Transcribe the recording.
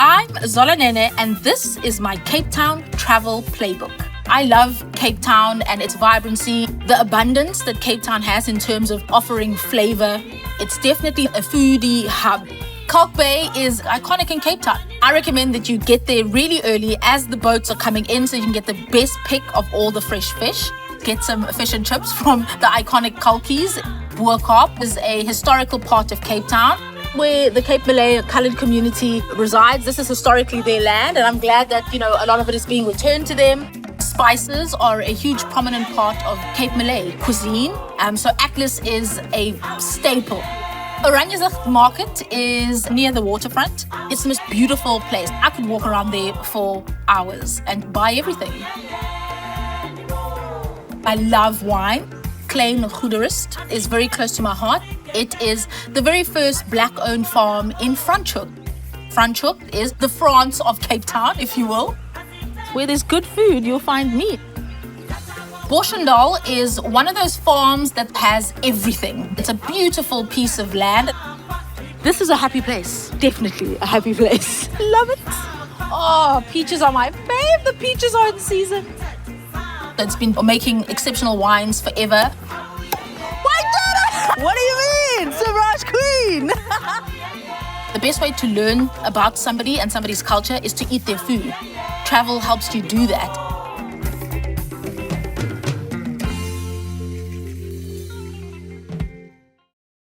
I'm Zola Nene, and this is my Cape Town travel playbook. I love Cape Town and its vibrancy, the abundance that Cape Town has in terms of offering flavor. It's definitely a foodie hub. Kalk Bay is iconic in Cape Town. I recommend that you get there really early as the boats are coming in so you can get the best pick of all the fresh fish. Get some fish and chips from the iconic Kalkies. Boerkaap is a historical part of Cape Town where the Cape Malay coloured community resides. This is historically their land, and I'm glad that, a lot of it is being returned to them. Spices are a huge prominent part of Cape Malay cuisine. So Atlas is a staple. Oranjezig Market is near the waterfront. It's the most beautiful place. I could walk around there for hours and buy everything. I love wine. Klein Goederust is very close to my heart. It is the very first black-owned farm in Franschhoek. Franschhoek is the France of Cape Town, if you will. Where there's good food, you'll find me. Boschendal is one of those farms that has everything. It's a beautiful piece of land. This is a happy place. Definitely a happy place. Love it. Oh, peaches are my fave. The peaches are in season. It's been making exceptional wines forever. What do you mean? Savraj Queen! The best way to learn about somebody and somebody's culture is to eat their food. Travel helps you do that.